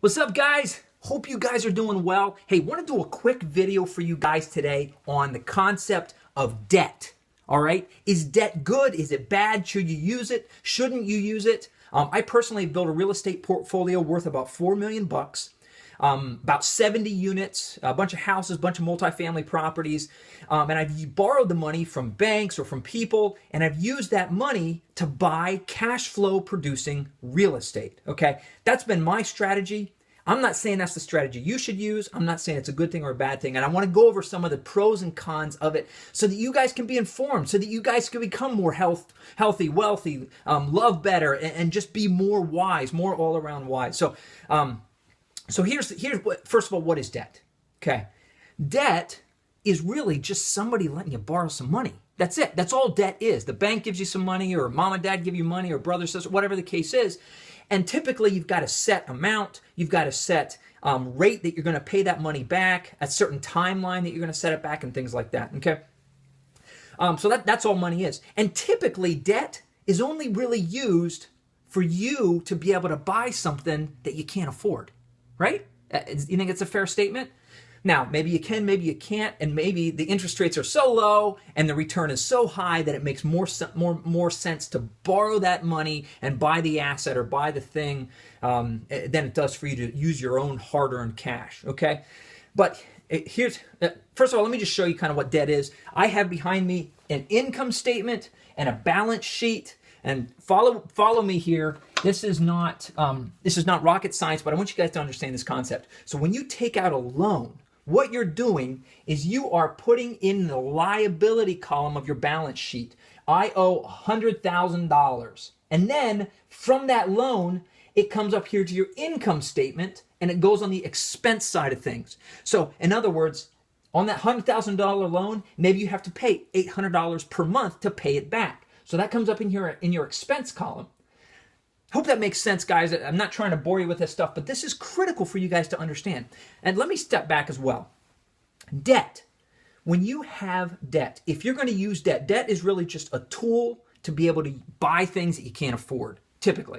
What's up, guys? Hope you guys are doing well. Hey, want to do a quick video for you guys today on the concept of debt. All right, is debt good? Is it bad? Should you use it? Shouldn't you use it? I personally built a real estate portfolio worth about $4 million, about 70 units, a bunch of houses, a bunch of multifamily properties, and I've borrowed the money from banks or from people, and I've used that money to buy cash flow producing real estate. Okay, that's been my strategy. I'm not saying that's the strategy you should use. I'm not saying it's a good thing or a bad thing. And I want to go over some of the pros and cons of it so that you guys can be informed, so that you guys can become more healthy, wealthy, love better, and just be more wise, more all around wise. So here's what, first of all, what is debt? Okay. Debt is really just somebody letting you borrow some money. That's it. That's all debt is. The bank gives you some money, or mom and dad give you money, or brother, sister, whatever the case is. And typically you've got a set amount, you've got a set rate that you're going to pay that money back, a certain timeline that you're going to set it back, and things like that. Okay. So that's all money is. And typically debt is only really used for you to be able to buy something that you can't afford, right? You think it's a fair statement? Now, maybe you can, maybe you can't, and maybe the interest rates are so low and the return is so high that it makes more sense to borrow that money and buy the asset or buy the thing than it does for you to use your own hard-earned cash, okay? But first of all, let me just show you kind of what debt is. I have behind me an income statement and a balance sheet, and follow me here. This is not rocket science, but I want you guys to understand this concept. So when you take out a loan, what you're doing is you are putting in the liability column of your balance sheet. I owe $100,000. And then from that loan, it comes up here to your income statement and it goes on the expense side of things. So in other words, on that $100,000 loan, maybe you have to pay $800 per month to pay it back. So that comes up in your expense column. Hope that makes sense, guys. I'm not trying to bore you with this stuff, but this is critical for you guys to understand. And let me step back as well. Debt. When you have debt, if you're going to use debt, debt is really just a tool to be able to buy things that you can't afford, typically.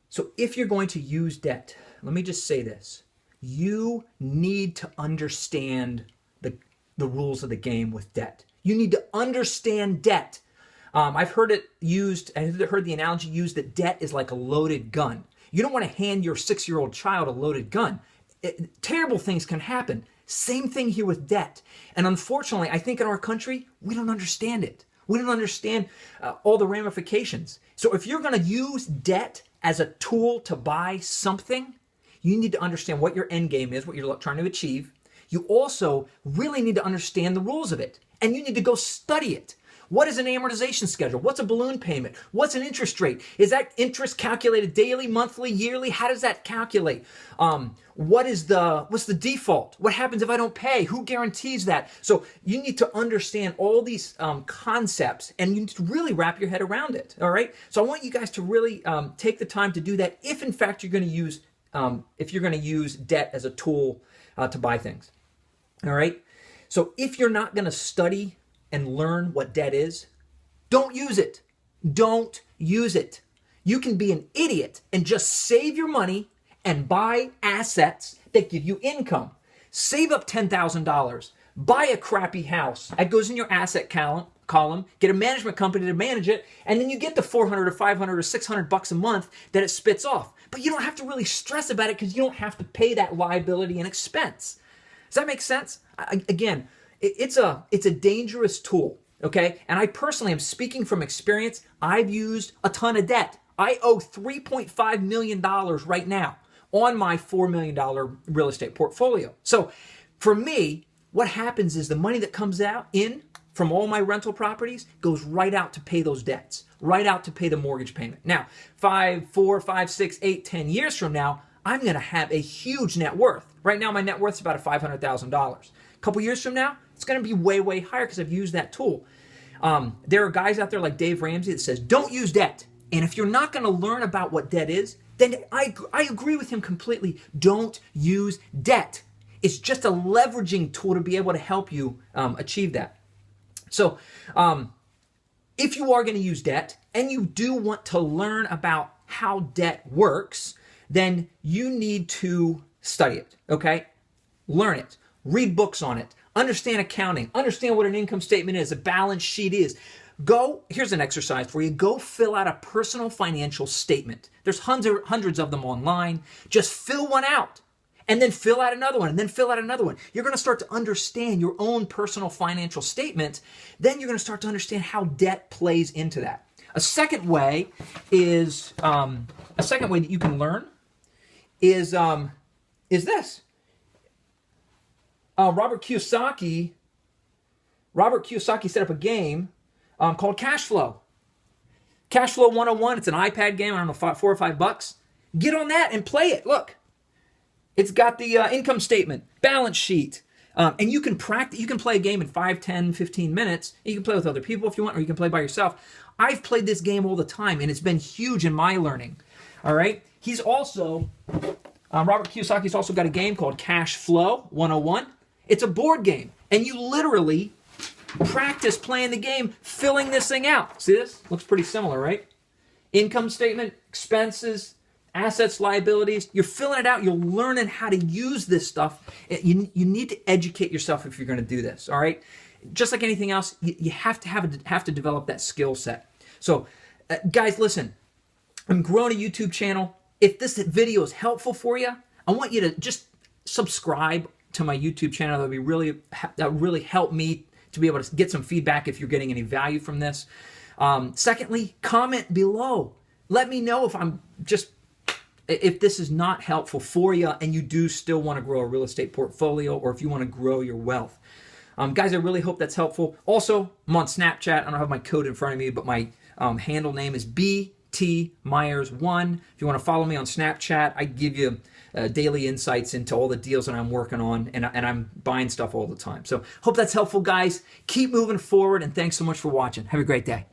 So if you're going to use debt, let me just say this. You need to understand the rules of the game with debt. You need to understand debt. I've heard the analogy used that debt is like a loaded gun. You don't want to hand your 6-year-old child a loaded gun. Terrible things can happen. Same thing here with debt. And unfortunately, I think in our country, we don't understand it. We don't understand all the ramifications. So if you're going to use debt as a tool to buy something, you need to understand what your end game is, what you're trying to achieve. You also really need to understand the rules of it. And you need to go study it. What is an amortization schedule? What's a balloon payment? What's an interest rate? Is that interest calculated daily, monthly, yearly? How does that calculate? What's the default? What happens if I don't pay? Who guarantees that? So you need to understand all these concepts, and you need to really wrap your head around it. All right. So I want you guys to really take the time to do that. If in fact you're going to use debt as a tool to buy things. All right. So if you're not going to study and learn what debt is, don't use it. Don't use it. You can be an idiot and just save your money and buy assets that give you income. Save up $10,000. Buy a crappy house. That goes in your asset column. Get a management company to manage it, and then you get the $400 or $500 or $600 a month that it spits off. But you don't have to really stress about it because you don't have to pay that liability and expense. Does that make sense? Again, it's a dangerous tool, okay? And I personally am speaking from experience. I've used a ton of debt. I owe $3.5 million right now on my $4 million real estate portfolio. So for me, what happens is the money that comes in from all my rental properties goes right out to pay those debts, right out to pay the mortgage payment. Now, 4, 5, 6, 8, 10 years from now, I'm going to have a huge net worth. Right now, my net worth is about $500,000. A couple years from now, it's going to be way, way higher because I've used that tool. There are guys out there like Dave Ramsey that says, don't use debt. And if you're not going to learn about what debt is, then I agree with him completely. Don't use debt. It's just a leveraging tool to be able to help you achieve that. So if you are going to use debt and you do want to learn about how debt works, then you need to study it, okay? Learn it, read books on it, understand accounting, understand what an income statement is, a balance sheet is. Here's an exercise for you. Go fill out a personal financial statement. There's hundreds of them online. Just fill one out and then fill out another one and then fill out another one. You're going to start to understand your own personal financial statement. Then you're going to start to understand how debt plays into that. A second way that you can learn is this. Robert Kiyosaki set up a game called Cash Flow. Cash Flow 101. It's an iPad game. I don't know, $4 or $5. Get on that and play it. Look, it's got the income statement, balance sheet, and you can practice. You can play a game in 5, 10, 15 minutes. You can play with other people if you want, or you can play by yourself. I've played this game all the time, and it's been huge in my learning. All right. He's also Robert Kiyosaki's also got a game called Cash Flow 101. It's a board game, and you literally practice playing the game, filling this thing out. See this? Looks pretty similar, right? Income statement, expenses, assets, liabilities. You're filling it out. You're learning how to use this stuff. You need to educate yourself if you're going to do this, all right? Just like anything else, you have to develop that skill set. So, guys, listen. I'm growing a YouTube channel. If this video is helpful for you, I want you to just subscribe to my YouTube channel. That would really help me to be able to get some feedback if you're getting any value from this. Secondly, comment below. Let me know if this is not helpful for you and you do still want to grow a real estate portfolio, or if you want to grow your wealth. Guys, I really hope that's helpful. Also, I'm on Snapchat. I don't have my code in front of me, but my handle name is BTMyers1. If you want to follow me on Snapchat, I give you daily insights into all the deals that I'm working on, and I'm buying stuff all the time. So hope that's helpful, guys. Keep moving forward, and thanks so much for watching. Have a great day.